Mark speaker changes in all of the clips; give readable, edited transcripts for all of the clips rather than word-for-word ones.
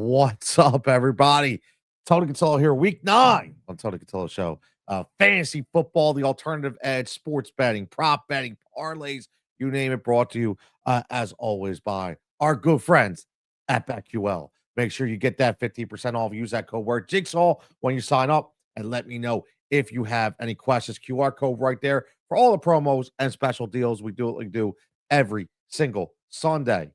Speaker 1: What's up, everybody? Tony Cutillo here, week 9 on Tony Cutillo Show. Fantasy football, the alternative edge, sports betting, prop betting, parlays, you name it, brought to you, as always, by our good friends at BetQL. Make sure you get that 15% off. Use that code word Jigsaw when you sign up, and let me know if you have any questions. QR code right there for all the promos and special deals. We do what we do every single Sunday.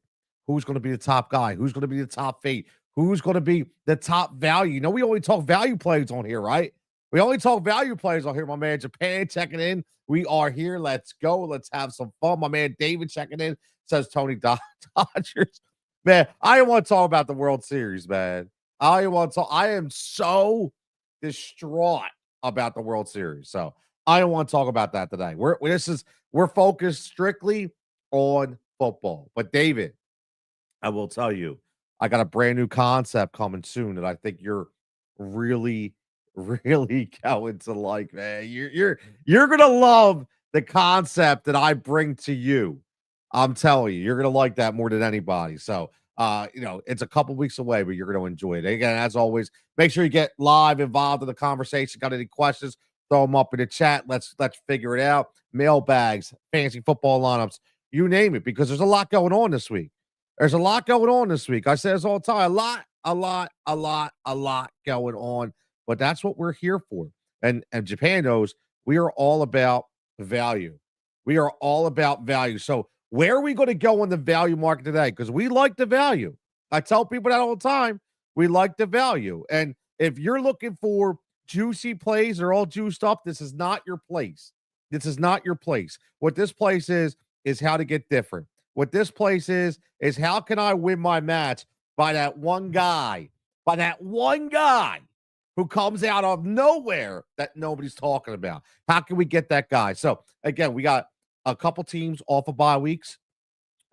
Speaker 1: Who's going to be the top guy? Who's going to be the top fade? Who's going to be the top value? You know, we only talk value plays on here, right? We only talk value plays on here. My man Japan checking in. We are here. Let's go. Let's have some fun. My man David checking in says Tony Dodgers. Man, I want to talk about the World Series, man. I am so distraught about the World Series. So I don't want to talk about that today. We're focused strictly on football. But David, I will tell you, I got a brand new concept coming soon that I think you're really, really going to like, man. You're gonna love the concept that I bring to you. I'm telling you, you're gonna like that more than anybody. So it's a couple weeks away, but you're gonna enjoy it. Again, as always, make sure you get live involved in the conversation. Got any questions? Throw them up in the chat. Let's figure it out. Mailbags, fancy football lineups, you name it, because there's a lot going on this week. There's a lot going on this week. I say this all the time. A lot going on. But that's what we're here for. And Japan knows we are all about value. We are all about value. So where are we going to go in the value market today? Because we like the value. I tell people that all the time. We like the value. And if you're looking for juicy plays or all juiced up, this is not your place. This is not your place. What this place is how to get different. What this place is how can I win my match by that one guy who comes out of nowhere that nobody's talking about? How can we get that guy? So again, we got a couple teams off of bye weeks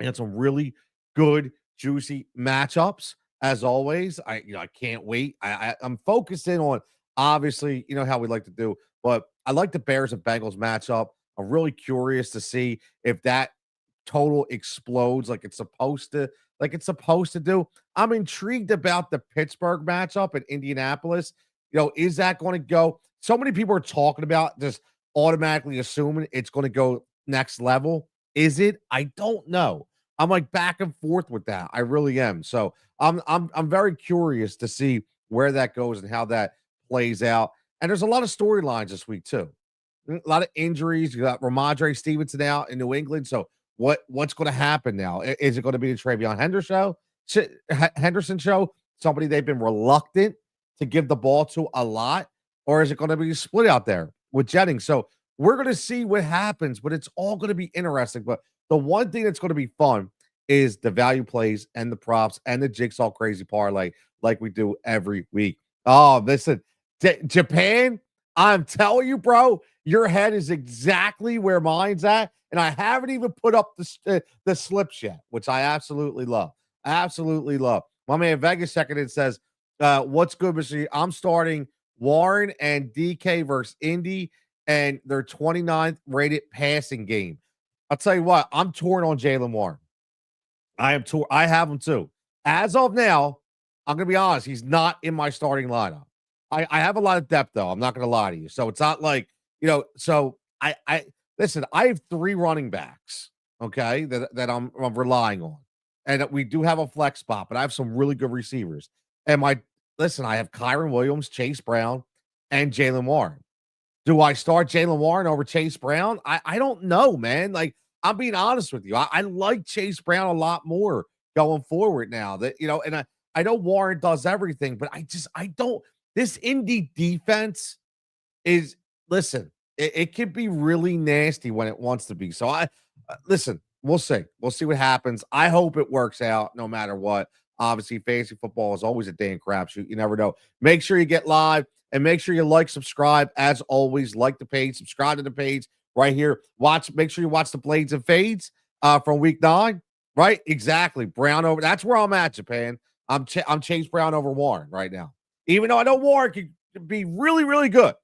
Speaker 1: and some really good, juicy matchups. As always, I can't wait. I'm focused in on, obviously, how we like to do, but I like the Bears and Bengals matchup. I'm really curious to see if that total explodes like it's supposed to do. I'm intrigued about the Pittsburgh matchup in Indianapolis. Is that going to go? So many people are talking about just automatically assuming it's going to go next level. Is it? I don't know. I'm like back and forth with that. I really am. So I'm very curious to see where that goes and how that plays out. And there's a lot of storylines this week too. A lot of injuries. You got Ramondre Stevenson out in New England. So what's going to happen now? Is it going to be the Travion Henderson show? Somebody they've been reluctant to give the ball to a lot, or is it going to be split out there with Jennings? So we're going to see what happens, but it's all going to be interesting. But the one thing that's going to be fun is the value plays and the props and the Jigsaw Crazy Parlay like we do every week. Oh, listen, Japan, I'm telling you, bro, your head is exactly where mine's at. And I haven't even put up the slips yet, which I absolutely love. Absolutely love. My man Vegas checking in says, what's good, Mr. I'm starting Warren and DK versus Indy and their 29th rated passing game. I'll tell you what, I'm torn on Jaylen Warren. I am torn. I have him too. As of now, I'm going to be honest, he's not in my starting lineup. I have a lot of depth, though. I'm not going to lie to you. So it's not like, so I listen, I have 3 running backs, okay, that I'm relying on. And we do have a flex spot, but I have some really good receivers. And I have Kyron Williams, Chase Brown, and Jaylen Warren. Do I start Jaylen Warren over Chase Brown? I don't know, man. Like, I'm being honest with you. I like Chase Brown a lot more going forward now. That and I know Warren does everything, but I don't. This Indy defense is, listen, it can be really nasty when it wants to be. So listen, we'll see. We'll see what happens. I hope it works out no matter what. Obviously, fantasy football is always a damn crapshoot. You never know. Make sure you get live and make sure you like, subscribe. As always, like the page, subscribe to the page right here. Make sure you watch the Blades and Fades from week 9. Right? Exactly. Brown over. That's where I'm at, Japan. I'm Chase Brown over Warren right now. Even though I know Warren can be really, really good.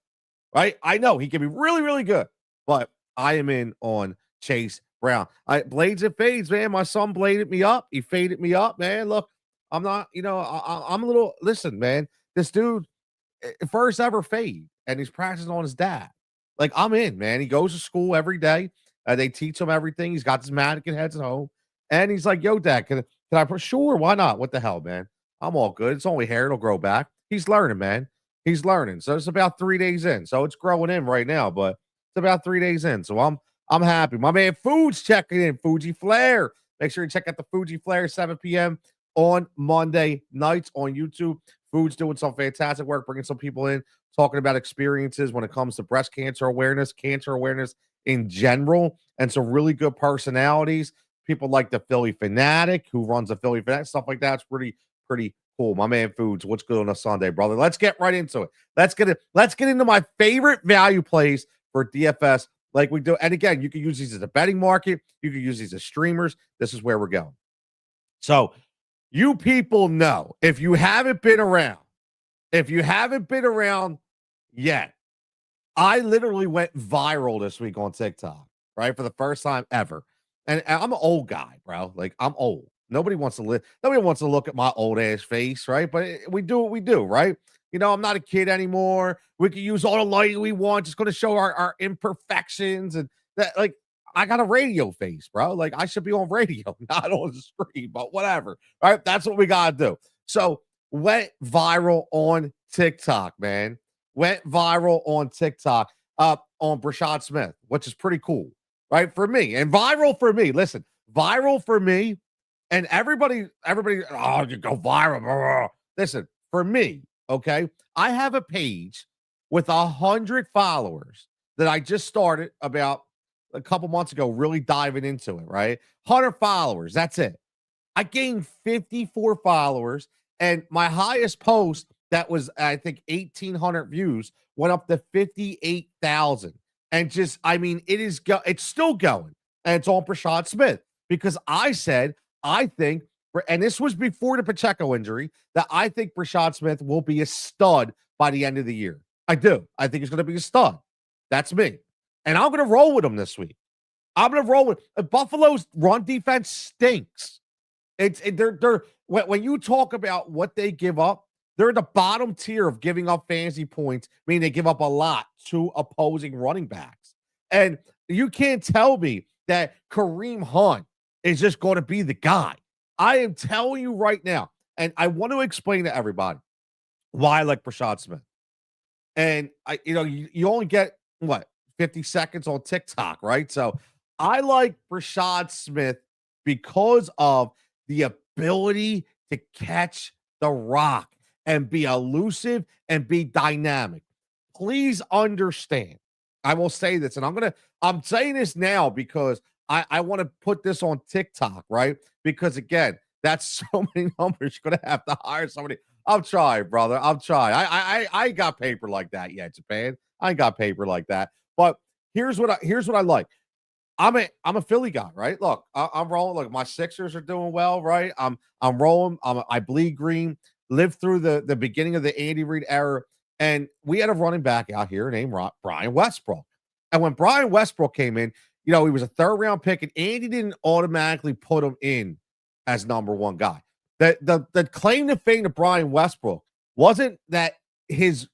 Speaker 1: Right? I know he can be really, really good. But I am in on Chase Brown. Blades and Fades, man. My son bladed me up. He faded me up, man. Look, I'm not, I'm a little, listen, man, this dude, first ever fade, and he's practicing on his dad. Like, I'm in, man. He goes to school every day. They teach him everything. He's got his mannequin heads at home. And he's like, yo, dad, can I put, sure, why not? What the hell, man? I'm all good. It's only hair, it'll grow back. He's learning, man. He's learning. So it's about 3 days in. So it's growing in right now, but it's about 3 days in. So I'm happy. My man Food's checking in. Fuji Flair. Make sure you check out the Fuji Flair 7 p.m. on Monday nights on YouTube. Food's doing some fantastic work, bringing some people in, talking about experiences when it comes to breast cancer awareness in general, and some really good personalities. People like the Philly Fanatic, who runs the Philly Fanatic, stuff like that. It's pretty cool. My man Foods, what's good on a Sunday, brother? Let's get right into it. Let's get into my favorite value plays for DFS, like we do. And again, you can use these as a betting market. You can use these as streamers. This is where we're going. So you people know, if you haven't been around yet, I literally went viral this week on TikTok, right? For the first time ever. And I'm an old guy, bro. Like, I'm old. Nobody wants to look at my old ass face, right? But we do what we do, right? I'm not a kid anymore. We can use all the lighting we want. Just going to show our imperfections, and that, like, I got a radio face, bro. Like, I should be on radio, not on the screen, but whatever. All right, that's what we got to do. So, went viral on TikTok, man. Went viral on TikTok on Brashad Smith, which is pretty cool, right? For me, and viral for me. Listen, viral for me, and everybody, oh, you go viral. Blah, blah. Listen, for me, okay, I have a page with 100 followers that I just started about a couple months ago, really diving into it, right? 100 followers, that's it. I gained 54 followers, and my highest post that was, I think, 1,800 views went up to 58,000. And just, I mean, it's still going, and it's on Brashad Smith, because I said, I think, and this was before the Pacheco injury, that I think Brashad Smith will be a stud by the end of the year. I do. I think he's going to be a stud. That's me. And I'm going to roll with him this week. I'm going to roll with Buffalo's run defense stinks. They're when you talk about what they give up, they're the bottom tier of giving up fantasy points, meaning they give up a lot to opposing running backs. And you can't tell me that Kareem Hunt is just going to be the guy. I am telling you right now, and I want to explain to everybody why I like Brashad Smith. And you only get 50 seconds on TikTok, right? So I like Brashad Smith because of the ability to catch the rock and be elusive and be dynamic. Please understand. I will say this, and I'm saying this now because I want to put this on TikTok, right? Because again, that's so many numbers. You're gonna have to hire somebody. I'm trying, brother. I'm trying. I ain't got paper like that yet, Japan. I ain't got paper like that. But here's what I like. I'm a Philly guy, right? Look, I'm rolling. Look, my Sixers are doing well, right? I'm rolling. I bleed green. Lived through the beginning of the Andy Reid era, and we had a running back out here named Brian Westbrook. And when Brian Westbrook came in, he was a third-round pick, and Andy didn't automatically put him in as number one guy. The claim to fame to Brian Westbrook wasn't that his,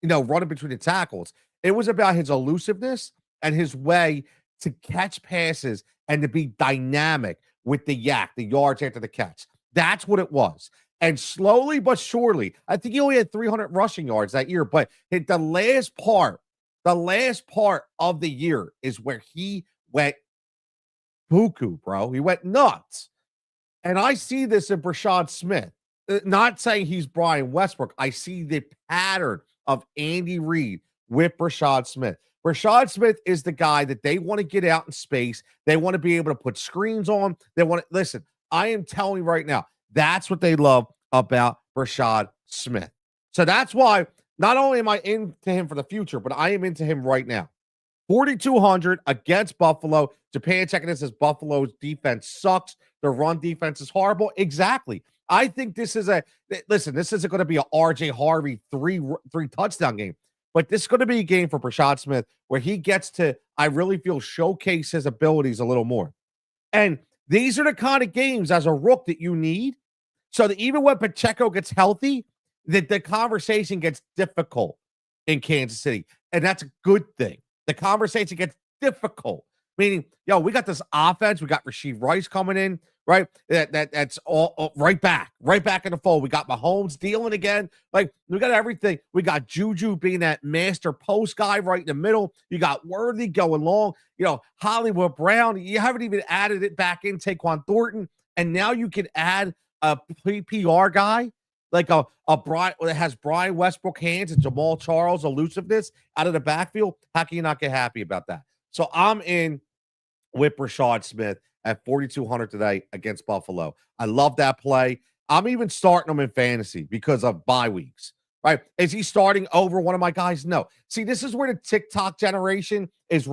Speaker 1: running between the tackles. It was about his elusiveness and his way to catch passes and to be dynamic with the yards after the catch. That's what it was. And slowly but surely, I think he only had 300 rushing yards that year, but the last part of the year is where he went cuckoo, bro. He went nuts. And I see this in Brashad Smith. Not saying he's Brian Westbrook. I see the pattern of Andy Reid with Brashad Smith. Brashad Smith is the guy that they want to get out in space. They want to be able to put screens on. They want to listen. I am telling you right now, that's what they love about Brashad Smith. So that's why not only am I into him for the future, but I am into him right now. 4,200 against Buffalo. Japan checking this as Buffalo's defense sucks. Their run defense is horrible. Exactly. I think this isn't going to be a RJ Harvey three touchdown game, but this is going to be a game for Brashad Smith where he gets to, I really feel, showcase his abilities a little more. And these are the kind of games as a rook that you need. So that even when Pacheco gets healthy, the conversation gets difficult in Kansas City. And that's a good thing. The conversation gets difficult. Meaning, yo, we got this offense. We got Rashid Rice coming in, right? That's all right back in the fold. We got Mahomes dealing again. Like, we got everything. We got Juju being that master post guy right in the middle. You got Worthy going long. Hollywood Brown. You haven't even added it back in Taquan Thornton. And now you can add a PPR guy like a Brian that has Brian Westbrook hands and Jamal Charles elusiveness out of the backfield. How can you not get happy about that? So I'm in with Rashad Smith at 4,200 today against Buffalo. I love that play. I'm even starting him in fantasy because of bye weeks, right? Is he starting over one of my guys? No. See, this is where the TikTok generation is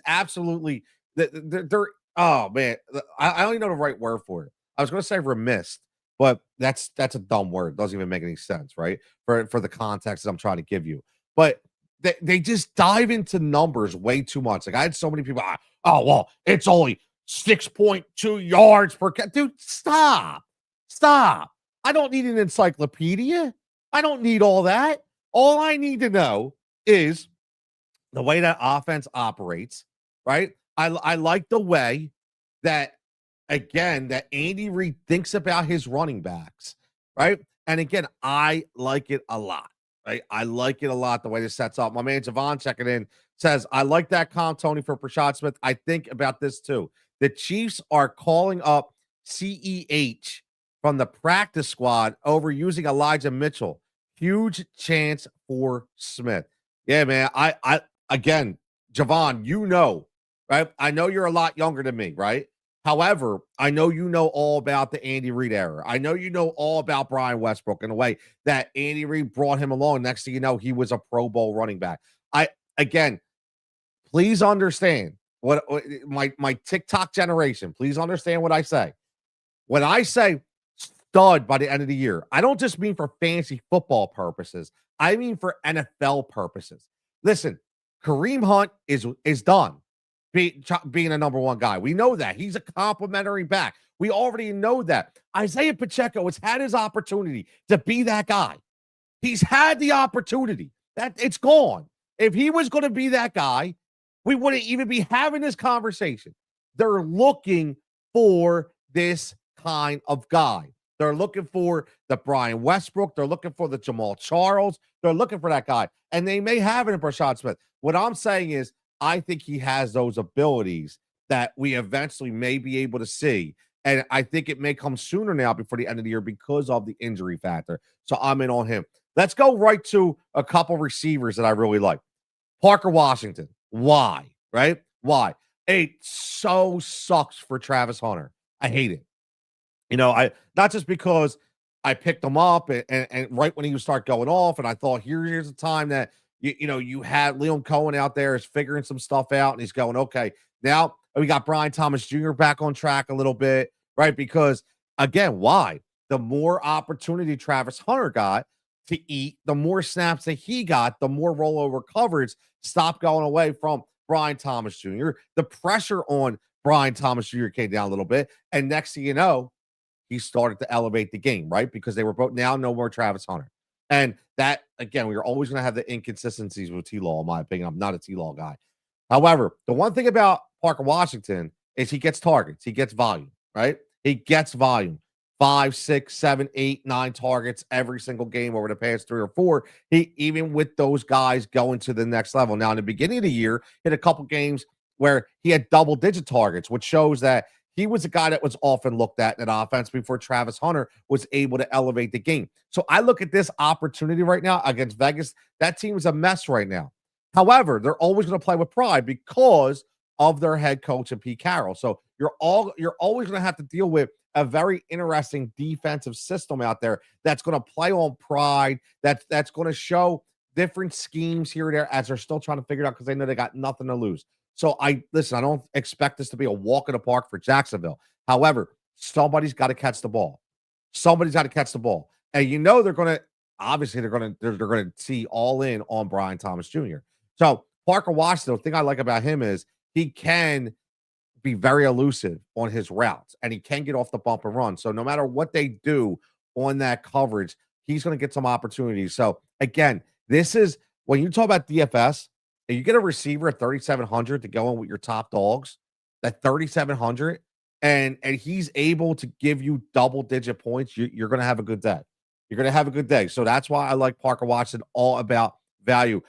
Speaker 1: absolutely they're oh man, I don't even know the right word for it. I was going to say remiss, but that's a dumb word. It doesn't even make any sense, right? For the context that I'm trying to give you. But they just dive into numbers way too much. Like I had so many people, oh, well, it's only 6.2 yards per catch. Dude, stop. I don't need an encyclopedia. I don't need all that. All I need to know is the way that offense operates, right? I like the way that, again, that Andy Reid thinks about his running backs, right? And again, I like it a lot. Right? I like it a lot the way this sets up. My man Javon checking in says, I like that comp, Tony, for Rashad Smith. I think about this too. The Chiefs are calling up CEH from the practice squad over using Elijah Mitchell. Huge chance for Smith. Yeah, man. I again, Javon, right? I know you're a lot younger than me, right? However, I know you know all about the Andy Reid era. I know you know all about Brian Westbrook in a way that Andy Reid brought him along. Next thing you know, he was a Pro Bowl running back. Again, please understand what my TikTok generation, please understand what I say. When I say stud by the end of the year, I don't just mean for fantasy football purposes. I mean for NFL purposes. Listen, Kareem Hunt is done being a number one guy. We know that. He's a complimentary back. We already know that. Isaiah Pacheco has had his opportunity to be that guy. He's had the opportunity. That it's gone. If he was going to be that guy, we wouldn't even be having this conversation. They're looking for this kind of guy. They're looking for the Brian Westbrook. They're looking for the Jamal Charles. They're looking for that guy. And they may have it in Rashad Smith. What I'm saying is, I think he has those abilities that we eventually may be able to see. And I think it may come sooner now before the end of the year because of the injury factor. So I'm in on him. Let's go right to a couple receivers that I really like. Parker Washington. Why? Right? Why? It so sucks for Travis Hunter. I hate it. I not just because I picked him up and right when he would start going off, and I thought here's a time that you had Liam Cohen out there is figuring some stuff out, and he's going, okay, now we got Brian Thomas Jr. back on track a little bit, right? Because again, why? The more opportunity Travis Hunter got to eat, the more snaps that he got, the more rollover coverage stopped going away from Brian Thomas Jr. The pressure on Brian Thomas Jr. came down a little bit, and next thing you know, he started to elevate the game, right? Because they were both now no more Travis Hunter. And that, again, we are always going to have the inconsistencies with T-Law, in my opinion. I'm not a T-Law guy. However, the one thing about Parker Washington is he gets targets. He gets volume, right? He gets volume. 5, 6, 7, 8, 9 targets every single game over the past 3 or 4. He, even with those guys going to the next level. Now, in the beginning of the year, he had a couple games where he had double-digit targets, which shows that he was a guy that was often looked at in an offense before Travis Hunter was able to elevate the game. So I look at this opportunity right now against Vegas. That team is a mess right now. However, they're always going to play with pride because of their head coach and Pete Carroll. So you're always going to have to deal with a very interesting defensive system out there that's going to play on pride. That's going to show different schemes here and there as they're still trying to figure it out because they know they got nothing to lose. So I don't expect this to be a walk in the park for Jacksonville. However, somebody's got to catch the ball. Somebody's got to catch the ball. And they're going to see all in on Brian Thomas Jr. So Parker Washington, the thing I like about him is he can be very elusive on his routes, and he can get off the bump and run. So no matter what they do on that coverage, he's going to get some opportunities. So again, this is when you talk about DFS, and you get a receiver at 3,700 to go in with your top dogs, at 3,700, and he's able to give you double digit points, you're going to have a good day. You're going to have a good day. So that's why I like Parker Watson, all about value.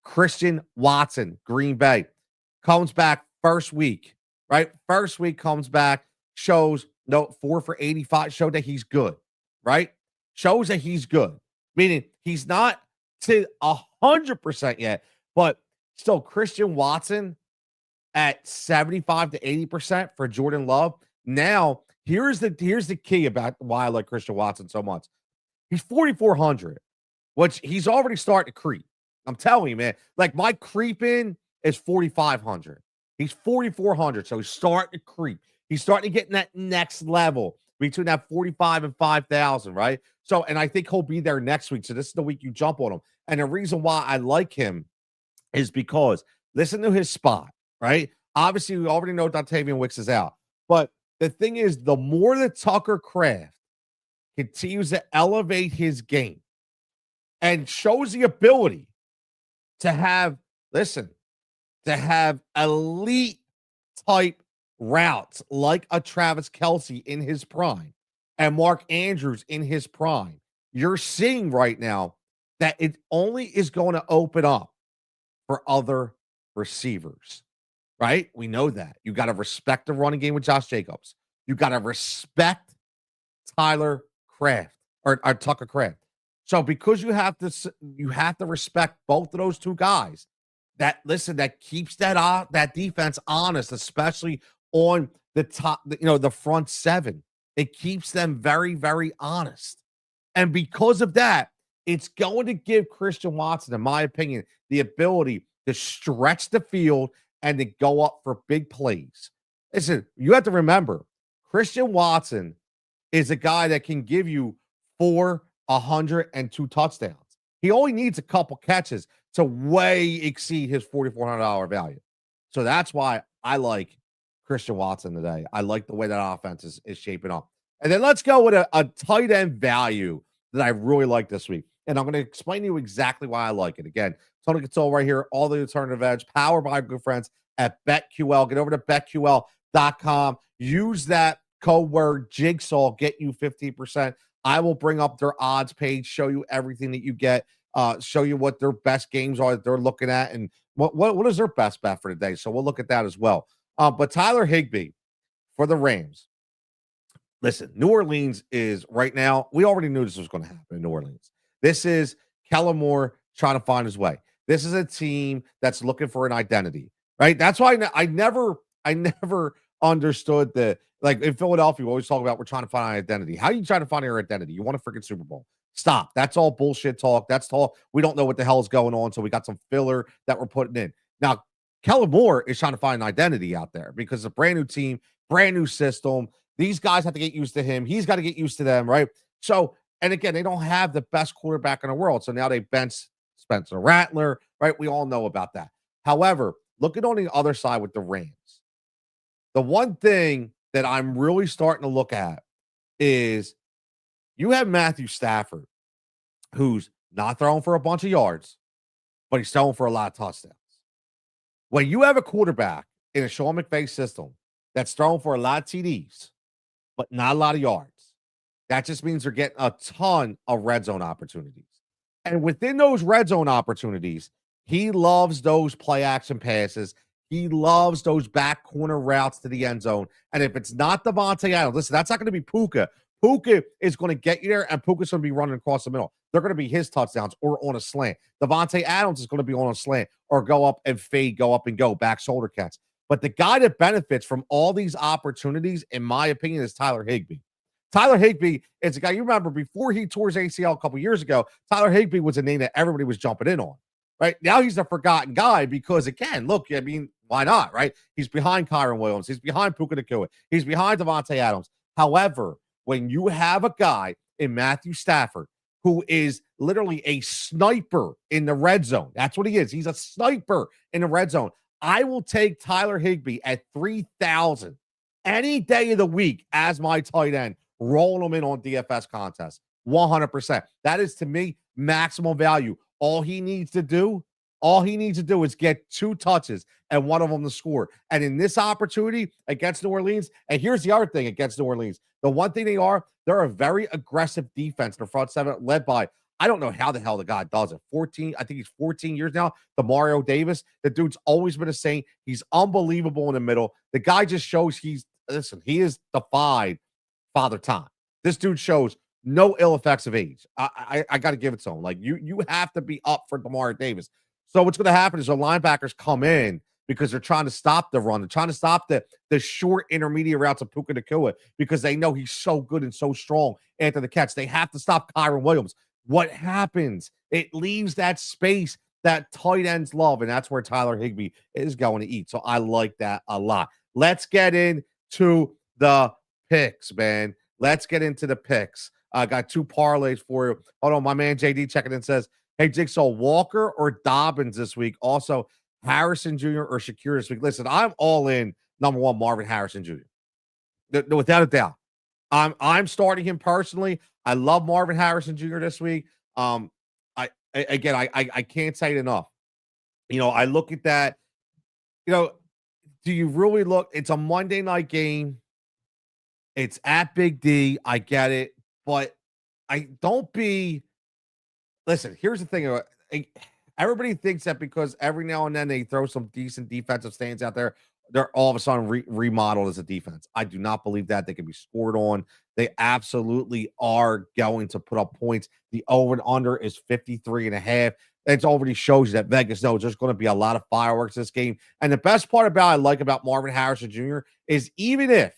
Speaker 1: Christian Watson, Green Bay, comes back first week, right? First week comes back, shows 4 for 85, showed that he's good, right? Shows that he's good, meaning he's not to 100% yet, but still Christian Watson at 75 to 80% for Jordan Love. Now, here's the key about why I like Christian Watson so much. He's 4,400, which he's already starting to creep. I'm telling you, man. Like, my creeping is 4,500. He's 4,400, so he's starting to creep. He's starting to get in that next level between that 45 and 5,000, right? So, and I think he'll be there next week. So this is the week you jump on him. And the reason why I like him is because listen to his spot, right? Obviously, we already know Dontavian Wicks is out. But the thing is, the more that Tucker Kraft continues to elevate his game and shows the ability to have, to have elite type routes like a Travis Kelce in his prime and Mark Andrews in his prime, you're seeing right now that it only is going to open up for other receivers, right? We know that. You got to respect the running game with Josh Jacobs. You got to respect Tyler Kraft or Tucker Kraft. So because you have to respect both of those two guys, that keeps that defense honest, especially on the top, the front seven. It keeps them very, very honest. And because of that, it's going to give Christian Watson, in my opinion, the ability to stretch the field and to go up for big plays. Listen, you have to remember, Christian Watson is a guy that can give you 402 touchdowns. He only needs a couple catches to way exceed his $4,400 value. So that's why I like Christian Watson today. I like the way that offense is shaping up. And then let's go with a tight end value that I really like this week. And I'm going to explain to you exactly why I like it. Again, Tony Cutillo right here, all the alternative edge, powered by our good friends at BetQL. Get over to BetQL.com. Use that code word Jigsaw, get you 15%. I will bring up their odds page, show you everything that you get, show you what their best games are that they're looking at, and what is their best bet for today. So we'll look at that as well. But Tyler Higbee for the Rams. Listen, New Orleans is right now, we already knew this was going to happen in New Orleans. This is Kellen Moore trying to find his way. This is a team that's looking for an identity, right? That's why I never understood like in Philadelphia, we always talk about we're trying to find an identity. How are you trying to find your identity? You want a freaking Super Bowl. Stop. That's all bullshit talk. That's talk. We don't know what the hell is going on, so we got some filler that we're putting in. Now, Kellen Moore is trying to find an identity out there because it's a brand new team, brand new system. These guys have to get used to him. He's got to get used to them, right? So, and again, they don't have the best quarterback in the world. So now they bench Spencer Rattler, right? We all know about that. However, looking on the other side with the Rams, the one thing that I'm really starting to look at is you have Matthew Stafford, who's not throwing for a bunch of yards, but he's throwing for a lot of touchdowns. When you have a quarterback in a Sean McVay system that's throwing for a lot of TDs, but not a lot of yards, that just means they're getting a ton of red zone opportunities. And within those red zone opportunities, he loves those play action passes. He loves those back corner routes to the end zone. And if it's not Devontae Adams, listen, that's not going to be Puka. Puka is going to get you there, and Puka's going to be running across the middle. They're going to be his touchdowns or on a slant. Devontae Adams is going to be on a slant or go up and fade, go up and go, back shoulder catch. But the guy that benefits from all these opportunities, in my opinion, is Tyler Higbee. Tyler Higbee is a guy, you remember, before he tore his ACL a couple years ago, Tyler Higbee was a name that everybody was jumping in on. Right now, he's a forgotten guy because, again, look, I mean, why not, right? He's behind Kyron Williams. He's behind Puka Nacua. He's behind Devontae Adams. However, when you have a guy in Matthew Stafford who is literally a sniper in the red zone, that's what he is. He's a sniper in the red zone. I will take Tyler Higbee at 3,000 any day of the week as my tight end, rolling him in on DFS contests. 100%. That is to me maximum value. All he needs to do is get 2 touches and one of them to score. And in this opportunity against New Orleans, and here's the other thing against New Orleans, the one thing they're a very aggressive defense in the front seven, led by, I don't know how the hell the guy does it. 14, I think he's 14 years now. The Mario Davis, the dude's always been a saint. He's unbelievable in the middle. The guy just shows he is defied Father Time. This dude shows no ill effects of age. I got to give it to him. Like you have to be up for Mario Davis. So what's going to happen is the linebackers come in because they're trying to stop the run. They're trying to stop the short intermediate routes of Puka Nacua because they know he's so good and so strong after the catch. They have to stop Kyron Williams. What happens? It leaves that space that tight ends love, and that's where Tyler Higbee is going to eat. So I like that a lot. Let's get into the picks, man. Let's get into the picks. I got 2 parlays for you. Hold on, my man JD checking in says, hey, Jigsaw, Walker or Dobbins this week? Also, Harrison Jr. or Shakir this week? Listen, I'm all in number 1, Marvin Harrison Jr. Without a doubt. I'm starting him personally. I love Marvin Harrison Jr. this week. I can't say it enough. I look at that. Do you really look? It's a Monday night game. It's at Big D. I get it, but listen, here's the thing. Everybody thinks that because every now and then they throw some decent defensive stands out there, they're all of a sudden remodeled as a defense. I do not believe that. They can be scored on. They absolutely are going to put up points. The over and under is 53.5. It already shows you that Vegas knows there's going to be a lot of fireworks this game. And the best part I like about Marvin Harrison Jr. is even if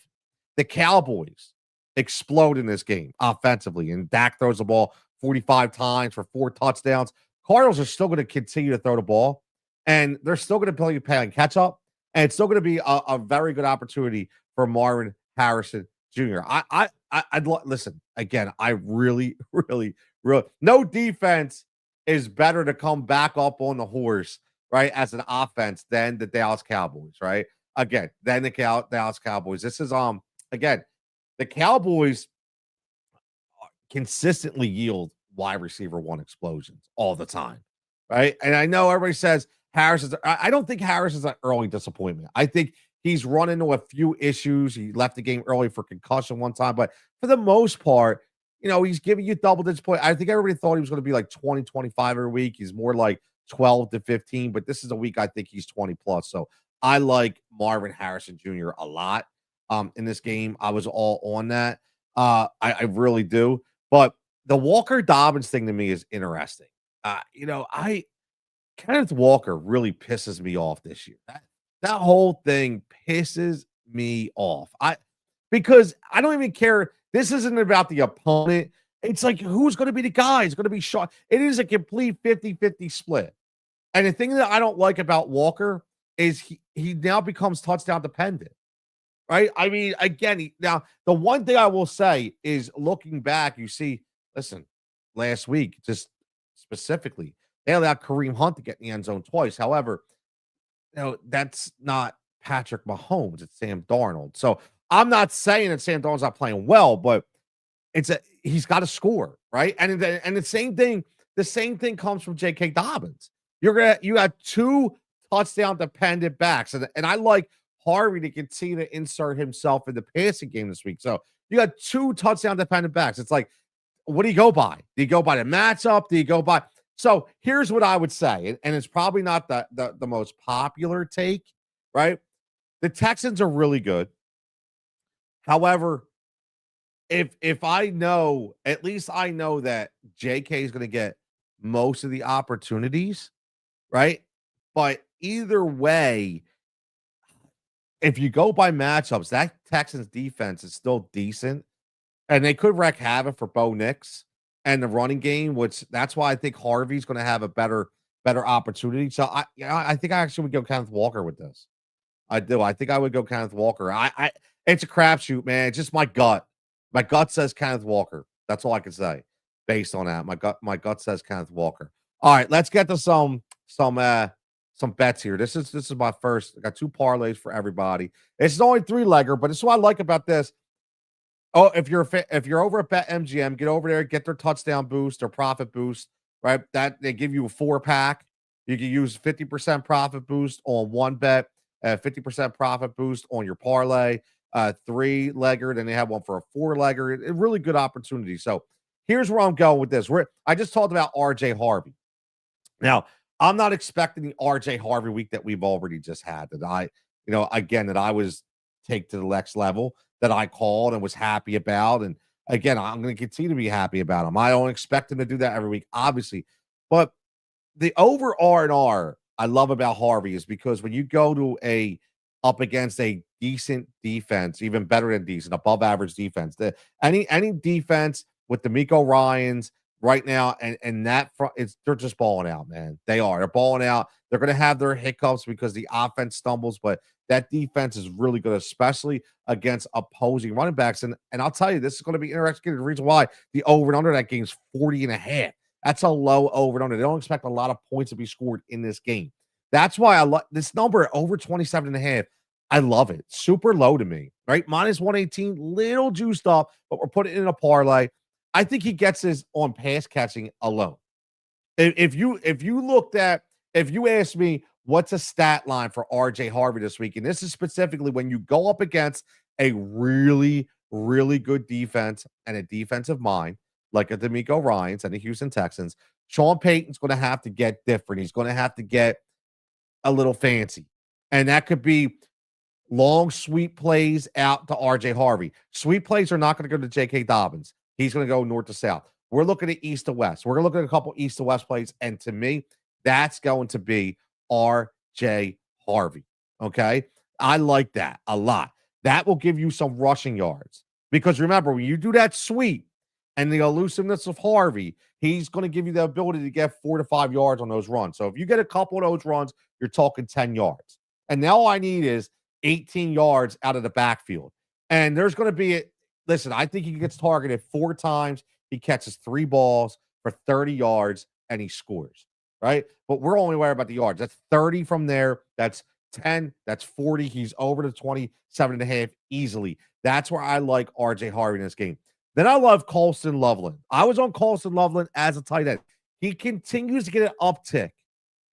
Speaker 1: the Cowboys explode in this game offensively and Dak throws the ball 45 times for 4 touchdowns, Cardinals are still going to continue to throw the ball, and they're still going to play on catch up, and it's still going to be a very good opportunity for Marvin Harrison Jr. I'd listen again. I really, no defense is better to come back up on the horse, right, as an offense than the Dallas Cowboys, right? Again, than the Dallas Cowboys. This is again, the Cowboys consistently yield wide receiver 1 explosions all the time, right? And I know everybody says I don't think Harris is an early disappointment. I think he's run into a few issues. He left the game early for concussion one time, but for the most part, he's giving you double-digit points. I think everybody thought he was going to be like 20, 25 every week. He's more like 12 to 15, but this is a week I think he's 20 plus. So I like Marvin Harrison Jr. a lot in this game. I was all on that. I really do. But the Walker Dobbins thing to me is interesting. Kenneth Walker really pisses me off this year. That whole thing pisses me off. Because I don't even care. This isn't about the opponent. It's like, who's going to be the guy? It's going to be shot. It is a complete 50-50 split. And the thing that I don't like about Walker is he now becomes touchdown dependent. Right? I mean, again, now the one thing I will say is looking back, you see, listen, last week, just specifically, they allowed Kareem Hunt to get in the end zone twice. However, that's not Patrick Mahomes. It's Sam Darnold. So I'm not saying that Sam Darnold's not playing well, but he's got to score, right? And the same thing comes from J.K. Dobbins. You got 2 touchdown dependent backs, and I like Harvey to continue to insert himself in the passing game this week. So you got 2 touchdown dependent backs. It's like, what do you go by? Do you go by the matchup? Do you go by? So here's what I would say, and it's probably not the most popular take, right? The Texans are really good. However, if I know, at least I know that JK is going to get most of the opportunities, right? But either way, if you go by matchups, that Texans defense is still decent, and they could wreak havoc for Bo Nix and the running game, which that's why I think Harvey's going to have a better opportunity. So I think I actually would go Kenneth Walker with this. I do. I think I would go Kenneth Walker. It's a crapshoot, man. It's just my gut. My gut says Kenneth Walker. That's all I can say based on that. My gut says Kenneth Walker. All right, let's get to some some bets here. This is my first. I got 2 parlays for everybody. It's only 3-legger, but it's what I like about this. Oh, if you're over at BetMGM, get over there, get their touchdown boost or profit boost, right? That they give you a 4-pack. You can use 50% profit boost on one bet, 50% profit boost on your parlay, 3-legger. Then they have one for a 4-legger. A really good opportunity. So here's where I'm going with this. I just talked about RJ Harvey. Now, I'm not expecting the RJ Harvey week that we've already just had. That I was take to the next level, that I called and was happy about. And again, I'm going to continue to be happy about him. I don't expect him to do that every week, obviously. But the over R&R I love about Harvey is because when you go to up against a decent defense, even better than decent, above average defense, any defense with the Miko Ryans right now, and that front, they're just balling out, man. They're balling out. They're going to have their hiccups because the offense stumbles, but that defense is really good, especially against opposing running backs. And I'll tell you, this is going to be interesting. The reason why the over and under that game is 40.5. That's a low over and under. They don't expect a lot of points to be scored in this game. That's why I love this number over 27.5. I love it. Super low to me, right? Minus 118, little juiced up, but we're putting it in a parlay. I think he gets this on pass catching alone. If you ask me what's a stat line for RJ Harvey this week, and this is specifically when you go up against a really, really good defense and a defensive mind, like a D'Amico Ryans and the Houston Texans, Sean Payton's going to have to get different. He's going to have to get a little fancy. And that could be long sweep plays out to RJ Harvey. Sweep plays are not going to go to J.K. Dobbins. He's going to go north to south. We're looking at east to west. We're going to look at a couple east to west plays. And to me, that's going to be RJ Harvey. Okay. I like that a lot. That will give you some rushing yards. Because remember, when you do that sweep and the elusiveness of Harvey, he's going to give you the ability to get 4 to 5 yards on those runs. So if you get a couple of those runs, you're talking 10 yards. And now all I need is 18 yards out of the backfield. And there's going to be listen, I think he gets targeted 4 times. He catches 3 balls for 30 yards and he scores, right? But we're only worried about the yards. That's 30 from there. That's 10. That's 40. He's over to 27.5 easily. That's where I like RJ Harvey in this game. Then I love Colston Loveland. I was on Colston Loveland as a tight end. He continues to get an uptick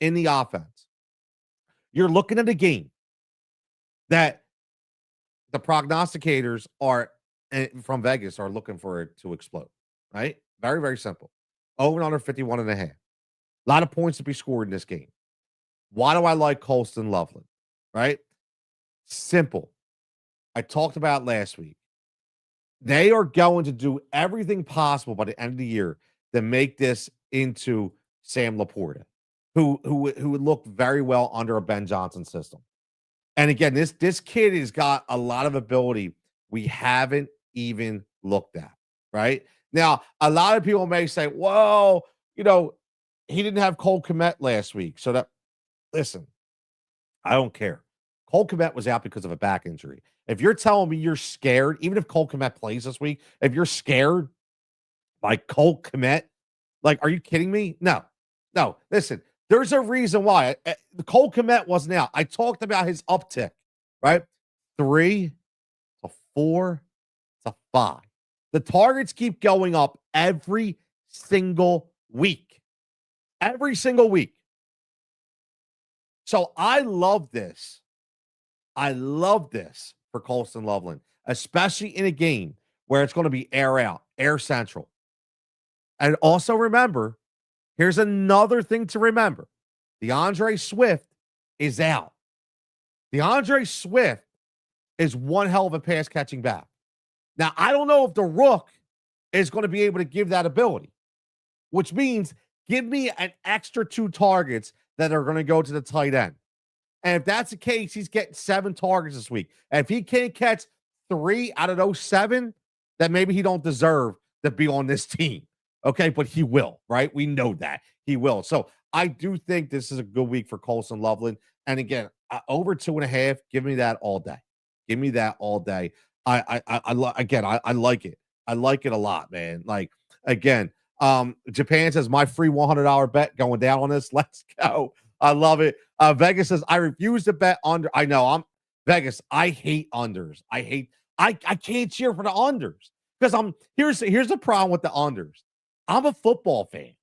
Speaker 1: in the offense. You're looking at a game that the prognosticators from Vegas are looking for it to explode, right? Very, very simple. Over and under 51.5. A lot of points to be scored in this game. Why do I like Colston Loveland, right? Simple. I talked about last week. They are going to do everything possible by the end of the year to make this into Sam Laporta, who would look very well under a Ben Johnson system. And again, this kid has got a lot of ability we haven't even looked at, right? Now, a lot of people may say, well, he didn't have Cole Kmet last week. So listen, I don't care. Cole Kmet was out because of a back injury. If you're telling me you're scared, even if Cole Kmet plays this week, if you're scared by Cole Kmet, are you kidding me? No. Listen, there's a reason why. Cole Kmet wasn't out. I talked about his uptick, right? 3 to 4 to 5. The targets keep going up every single week. Every single week. So I love this. I love this for Colston Loveland, especially in a game where it's going to be air out, air central. And also remember, here's another thing to remember. DeAndre Swift is out. DeAndre Swift is one hell of a pass catching back. Now, I don't know if the Rook is going to be able to give that ability, which means give me an extra 2 targets that are going to go to the tight end. And if that's the case, he's getting 7 targets this week. And if he can't catch 3 out of those 7, then maybe he don't deserve to be on this team. Okay, but he will, right? We know that he will. So I do think this is a good week for Colston Loveland. And again, over 2.5, give me that all day. Give me that all day. I like it. I like it a lot, man. Japan says my free $100 bet going down on this. Let's go. I love it. Vegas says, I refuse to bet under. I know. I'm Vegas. I hate unders. I can't cheer for the unders because here's the problem with the unders. I'm a football fan,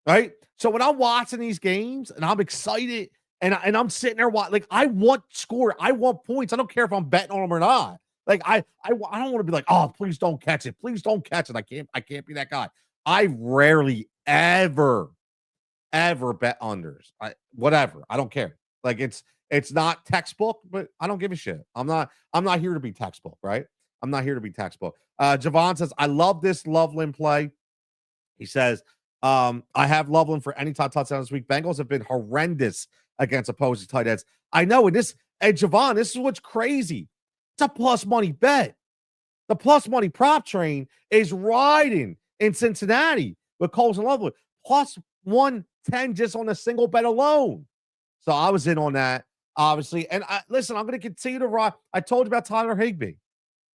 Speaker 1: right? So when I'm watching these games and I'm excited and I'm sitting there watching, like I want score, I want points. I don't care if I'm betting on them or not. Like I don't want to be like, oh, please don't catch it. Please don't catch it. I can't be that guy. I rarely ever bet unders. Whatever. I don't care. Like it's not textbook, but I don't give a shit. I'm not here to be textbook, right? I'm not here to be textbook. Javon says, I love this Loveland play. He says, I have Loveland for any touchdown this week. Bengals have been horrendous against opposing tight ends. I know. And Javon, this is what's crazy. It's a plus money bet. The plus money prop train is riding in Cincinnati with Coles and Loveland. Plus 110 just on a single bet alone. So I was in on that, obviously. And listen, I'm going to continue to ride. I told you about Tyler Higbee.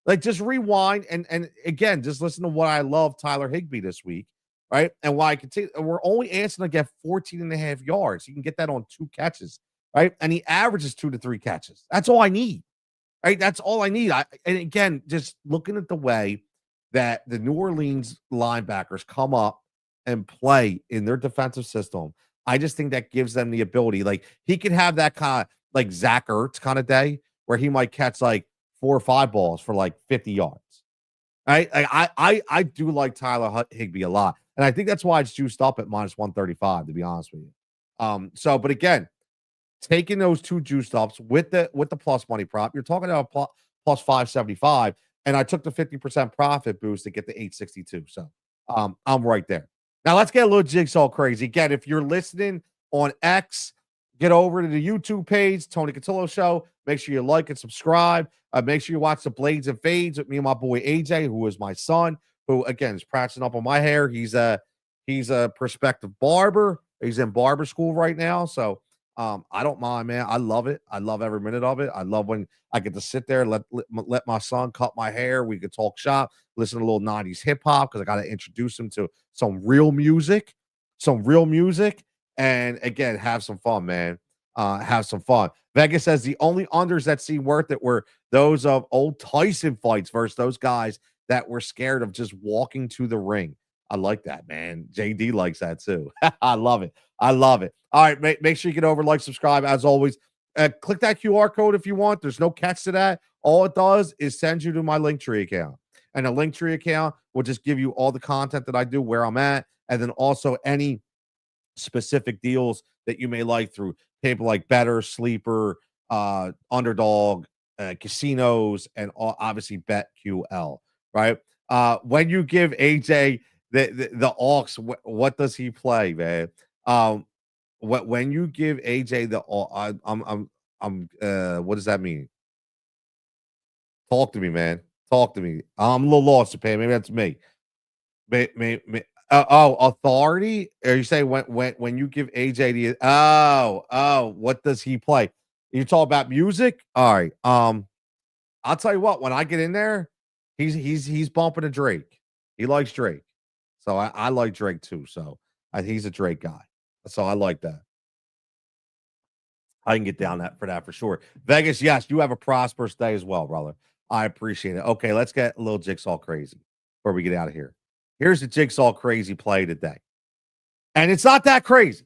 Speaker 1: Like, just rewind and again, just listen to what I love Tyler Higbee this week, right? And why I continue. We're only asking to get 14.5 yards. You can get that on 2 catches, right? And he averages 2 to 3 catches. That's all I need, right? That's all I need. And again, just looking at the way that the New Orleans linebackers come up and play in their defensive system, I just think that gives them the ability. Like, he could have that kind of like Zach Ertz kind of day where he might catch like 4 or 5 balls for like 50 yards. Right? I do like Tyler Higbee a lot. And I think that's why it's juiced up at minus 135, to be honest with you. But again, taking those 2 juiced ups with the plus money prop, you're talking about plus 575. And I took the 50% profit boost to get the 862. So I'm right there. Now let's get a little jigsaw crazy. Again, if you're listening on X, get over to the YouTube page, Tony Cutillo Show. Make sure you like and subscribe. Make sure you watch the Blades and Fades with me and my boy AJ, who is my son, who again is practicing up on my hair. He's a prospective barber. He's in barber school right now. So I don't mind, man. I love it. I love every minute of it. I love when I get to sit there, let my son cut my hair. We could talk shop, listen to a little 90s hip hop because I got to introduce him to some real music, and again, have some fun, man. Have some fun. Vegas says the only unders that seem worth it were those of old Tyson fights versus those guys that were scared of just walking to the ring. I like that, man. JD likes that too. I love it. All right, make sure you get over, like, subscribe. As always, click that QR code if you want. There's no catch to that. All it does is send you to my Linktree account. And a Linktree account will just give you all the content that I do, where I'm at, and then also any specific deals that you may like through people like Better, Sleeper, Underdog, casinos, and obviously BetQL, right? When you give AJ the aux, what does he play, man? When you give AJ the what does that mean? Talk to me, man. Talk to me. I'm a little lost, Japan. Maybe that's me. Authority? Are you saying when you give AJ the what does he play? You talk about music? All right. I'll tell you what, when I get in there, he's bumping a Drake. He likes Drake. So I like Drake too. So he's a Drake guy. So I like that. I can get down for that for sure. Vegas, yes, you have a prosperous day as well, brother. I appreciate it. Okay, let's get a little jigsaw crazy before we get out of here. Here's the jigsaw crazy play today. And it's not that crazy,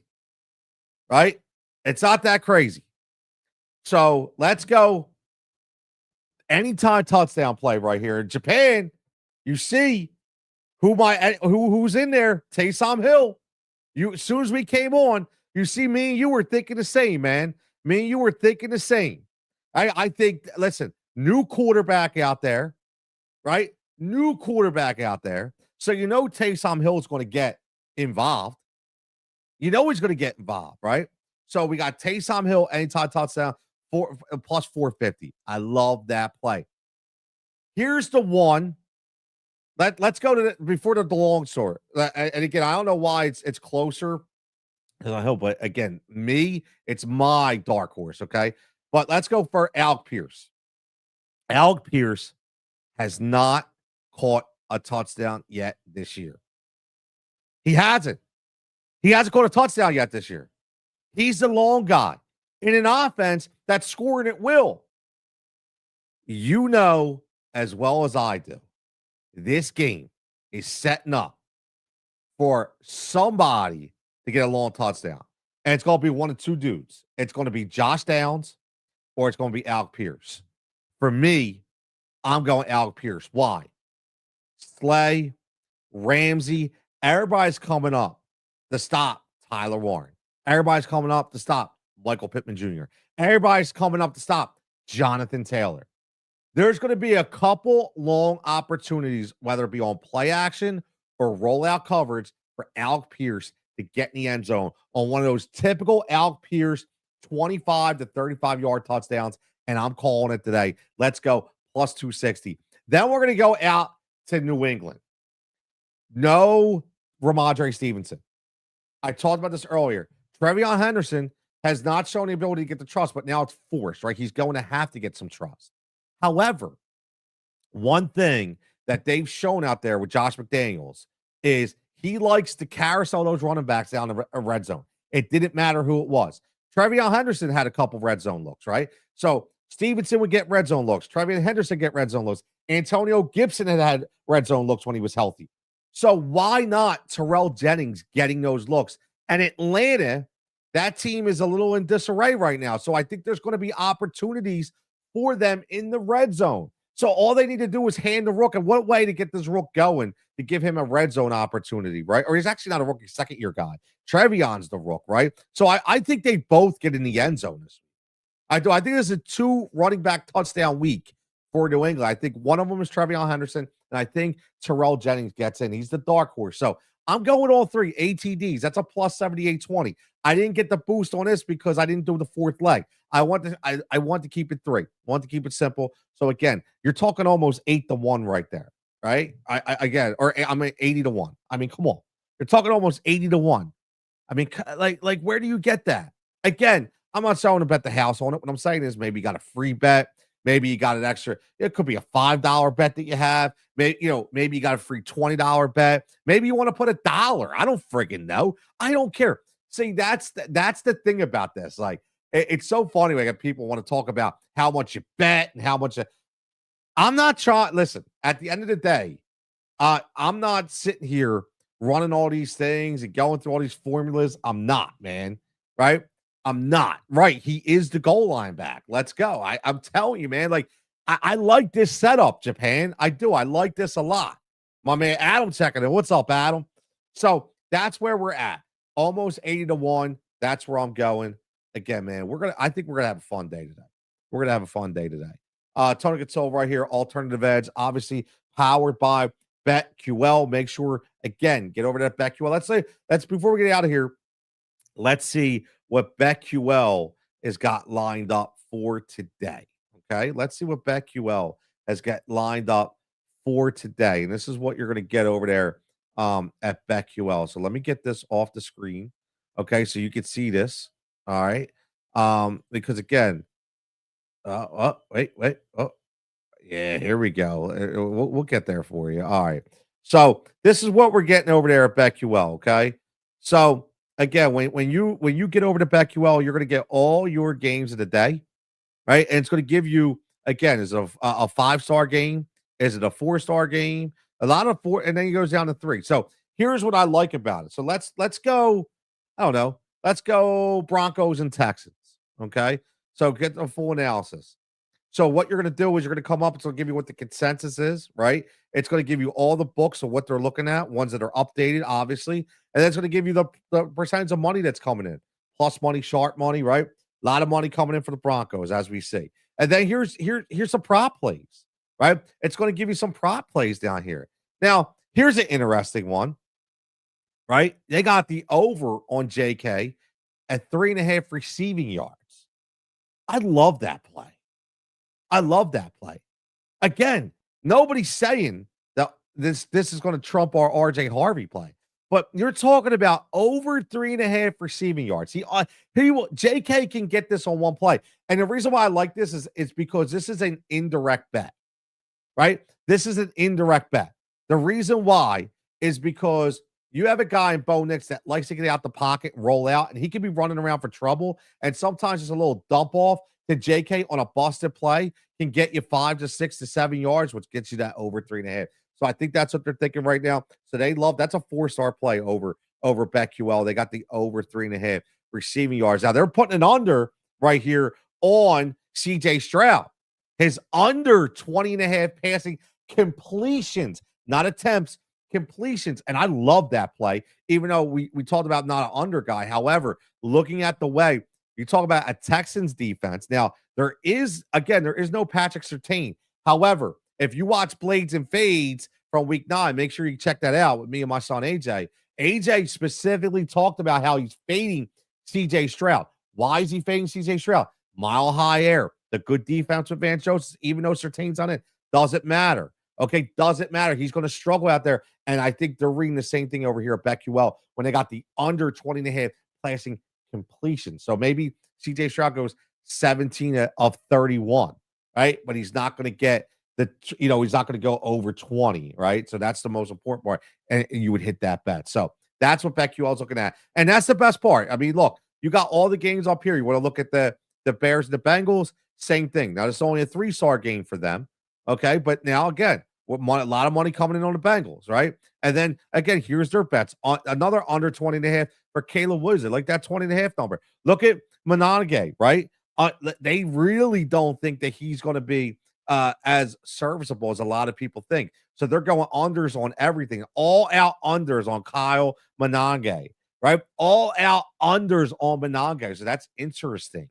Speaker 1: right? It's not that crazy. So let's go anytime touchdown play right here. In Japan, you see who's in there, Taysom Hill. As soon as we came on, you see me and you were thinking the same, man. Me and you were thinking the same. I think, listen, new quarterback out there, right? New quarterback out there. So you know Taysom Hill is going to get involved. You know he's going to get involved, right? So we got Taysom Hill anytime touchdown plus 450. I love that play. Here's the one. Let's go to before the long story. And again, I don't know why it's closer than I hope, but again, it's my dark horse. Okay, but let's go for Alec Pierce. Alec Pierce has not caught a touchdown yet this year. He hasn't caught a touchdown yet this year. He's the long guy in an offense that's scoring at will. You know as well as I do, this game is setting up for somebody to get a long touchdown. And it's going to be one of two dudes. It's going to be Josh Downs or it's going to be Alec Pierce. For me, I'm going Alec Pierce. Why? Slay, Ramsey, everybody's coming up to stop Tyler Warren. Everybody's coming up to stop Michael Pittman Jr. Everybody's coming up to stop Jonathan Taylor. There's going to be a couple long opportunities, whether it be on play action or rollout coverage, for Alec Pierce to get in the end zone on one of those typical Alec Pierce 25 to 35-yard touchdowns, and I'm calling it today. Let's go plus 260. Then we're going to go out to New England. No Ramondre Stevenson. I talked about this earlier. Trevion Henderson has not shown the ability to get the trust, but now it's forced, right? He's going to have to get some trust. However, one thing that they've shown out there with Josh McDaniels is he likes to carousel those running backs down the red zone. It didn't matter who it was. Trevion Henderson had a couple red zone looks, right? So Stevenson would get red zone looks. Trevion Henderson get red zone looks. Antonio Gibson had red zone looks when he was healthy. So why not Terrell Jennings getting those looks? And Atlanta, that team is a little in disarray right now. So I think there's going to be opportunities for them in the red zone. So all they need to do is hand the rook. And what way to get this rook going to give him a red zone opportunity, right? Or he's actually not a rookie, second-year guy. Trevion's the rook, right? So I think they both get in the end zone this week. I do. I think this is a 2 running back touchdown week for New England. I think one of them is Trevion Henderson, and I think Terrell Jennings gets in. He's the dark horse. So I'm going all 3 ATDs. That's a plus 78.20. I didn't get the boost on this because I didn't do the 4th leg. I want to keep it 3. I want to keep it simple. So again, you're talking almost 8-1 right there, right? I'm at 80-1. I mean, come on. You're talking almost 80-1. I mean, like where do you get that? Again, I'm not saying to bet the house on it. What I'm saying is maybe you got a free bet. Maybe you got an extra. It could be a $5 bet that you have. Maybe you got a free $20 bet. Maybe you want to put $1. I don't friggin' know. I don't care. See, that's the thing about this. Like, it's so funny when people want to talk about how much you bet and how much. I'm not trying. Listen, at the end of the day, I'm not sitting here running all these things and going through all these formulas. I'm not, man. Right? I'm not. Right. He is the goal line back. Let's go. I'm telling you, man. Like, I like this setup, Japan. I do. I like this a lot. My man Adam checking in. What's up, Adam? So that's where we're at. Almost 80-1. That's where I'm going. Again, man, I think we're gonna have a fun day today. We're gonna have a fun day today. Tony Cutillo right here, alternative edge, obviously powered by BetQL. Make sure, again, get over to that BetQL. Let's before we get out of here, let's see what BetQL has got lined up for today. Okay, let's see what BetQL has got lined up for today. And this is what you're going to get over there at BetQL. So let me get this off the screen. Okay, so you can see this. All right. Because again, wait. Oh, yeah, here we go. We'll get there for you. All right. So this is what we're getting over there at BetQL. Okay. So again, when you get over to BetQL, you're going to get all your games of the day, right? And it's going to give you, again, is it a 5-star game? Is it a 4-star game? A lot of 4, and then it goes down to 3. So here's what I like about it. So let's go. I don't know. Let's go Broncos and Texans. Okay. So get the full analysis. So what you're going to do is you're going to come up. It's going to give you what the consensus is, right? It's going to give you all the books of what they're looking at, ones that are updated, obviously. And then it's going to give you the percentage of money that's coming in. Plus money, sharp money, right? A lot of money coming in for the Broncos, as we see. And then here's some prop plays, right? It's going to give you some prop plays down here. Now, here's an interesting one, right? They got the over on JK at 3.5 receiving yards. I love that play. I love that play. Again, nobody's saying that this is going to trump our RJ Harvey play, but you're talking about over 3.5 receiving yards. JK can get this on one play. And the reason why I like this is because this is an indirect bet, right? This is an indirect bet. The reason why is because You have a guy in Bo Nix that likes to get out the pocket and roll out, and he can be running around for trouble. And sometimes just a little dump off to JK on a busted play can get you 5 to 6 to 7 yards, which gets you that over 3.5. So I think that's what they're thinking right now. So they love that's a 4-star play over BetQL. They got the over 3.5 receiving yards. Now they're putting an under right here on CJ Stroud. His under 20.5 passing completions, not attempts, completions. And I love that play, even though we talked about not an under guy. However, looking at the way you talk about a Texans defense. Now, there is no Patrick Surtain. However, if you watch Blades and Fades from week 9, make sure you check that out with me and my son AJ. AJ specifically talked about how he's fading CJ Stroud. Why is he fading CJ Stroud? Mile high air. The good defense with Van Joseph, even though Surtain's on it, doesn't matter. Okay, doesn't matter. He's going to struggle out there. And I think they're reading the same thing over here at BetQL when they got the under 20.5 passing completion. So maybe CJ Stroud goes 17 of 31, right? But he's not going to get he's not going to go over 20, right? So that's the most important part. And you would hit that bet. So that's what BetQL is looking at. And that's the best part. I mean, look, you got all the games up here. You want to look at the Bears and the Bengals, same thing. Now, it's only a 3-star game for them. Okay. But now, again, with a lot of money coming in on the Bengals, right? And then, again, here's their bets. Another under 20.5 for Caleb Williams. Like that 20.5 number. Look at Monange, right? They really don't think that he's going to be as serviceable as a lot of people think. So they're going unders on everything. All out unders on Kyle Monange, right? All out unders on Monange. So that's interesting.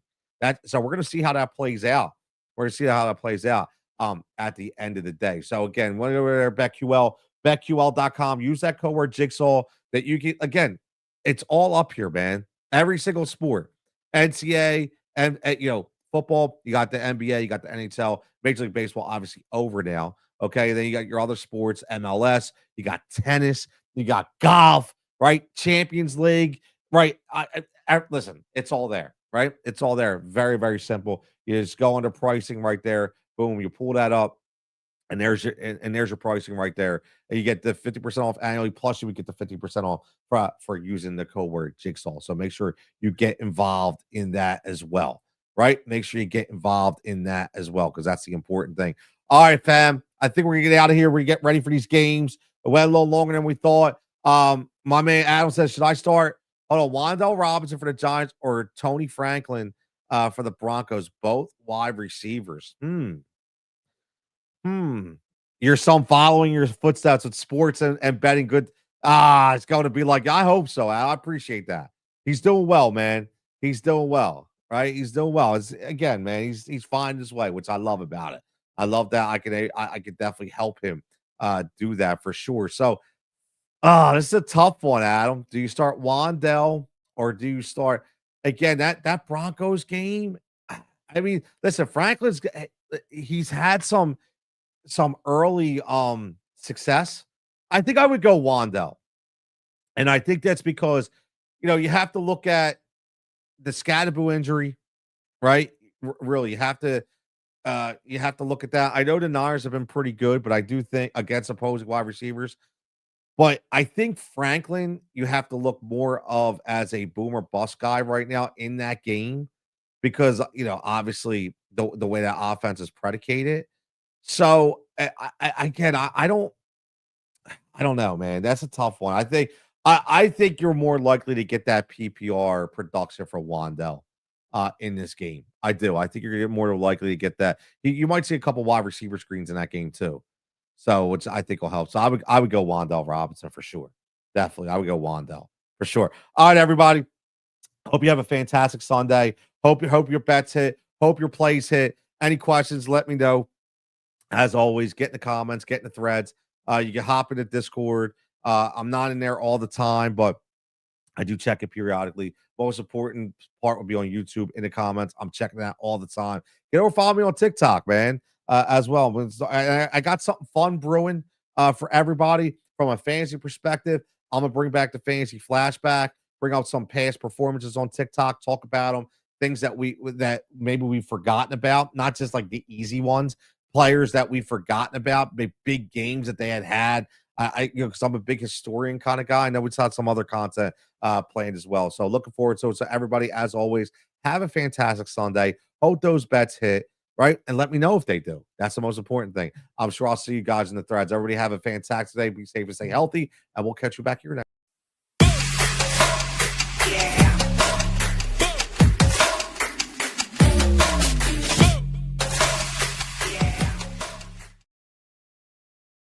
Speaker 1: So we're going to see how that plays out. We're going to see how that plays out at the end of the day. So again, when over there, BetQL, BetQL.com, use that code word Jigsaw that you get. Again, it's all up here, man. Every single sport, NCAA, and football, you got the NBA, you got the NHL, Major League Baseball, obviously over now. Okay, then you got your other sports, MLS, you got tennis, you got golf, right? Champions League, right? Listen, it's all there, right? It's all there. Very, very simple. You just go under pricing right there. Boom, you pull that up, and there's your pricing right there. And you get the 50% off annually, plus you would get the 50% off for using the code word Jigsaw. So make sure you get involved in that as well. Right? Make sure you get involved in that as well, because that's the important thing. All right, fam. I think we're gonna get out of here. We get ready for these games. It went a little longer than we thought. My man Adam says, should I start Wan'Dale Robinson for the Giants or Tony Franklin for the Broncos? Both wide receivers. Your son following your footsteps with sports and betting good. It's going to be like, I hope so. I appreciate that. He's doing well, man. He's doing well. Right, he's doing well. It's, again, man, he's finding his way, which I love about it. I love that. I could definitely help him do that for sure. So, this is a tough one, Adam. Do you start Wan'Dale or do you start again that Broncos game? I mean, listen, he's had some early success. I think I would go Wan'Dale, and I think that's because you have to look at the Scadaboo injury, right? Really, you have to look at that. I know the Niners have been pretty good, but I do think against opposing wide receivers. But I think Franklin, you have to look more of as a boomer bust guy right now in that game because obviously the way that offense is predicated. So I don't know, man. That's a tough one. I think you're more likely to get that PPR production for Wan'Dale in this game. I do. I think you're more likely to get that. You might see a couple wide receiver screens in that game too. So, which I think will help. So I would go Wan'Dale Robinson for sure. Definitely. I would go Wan'Dale for sure. All right, everybody. Hope you have a fantastic Sunday. Hope your bets hit. Hope your plays hit. Any questions, let me know. As always, get in the comments, get in the threads. You can hop into Discord. I'm not in there all the time, but I do check it periodically. Most important part will be on YouTube in the comments. I'm checking that all the time. Get over, follow me on TikTok, man, as well. I got something fun brewing for everybody from a fantasy perspective. I'm going to bring back the fantasy flashback, bring out some past performances on TikTok, talk about them, things that maybe we've forgotten about, not just like the easy ones, players that we've forgotten about, big games that they had Because I'm a big historian kind of guy. I know we had some other content planned as well. So looking forward to it. So everybody, as always, have a fantastic Sunday. Hope those bets hit, right? And let me know if they do. That's the most important thing. I'm sure I'll see you guys in the threads. Everybody have a fantastic day. Be safe and stay healthy. And we'll catch you back here next.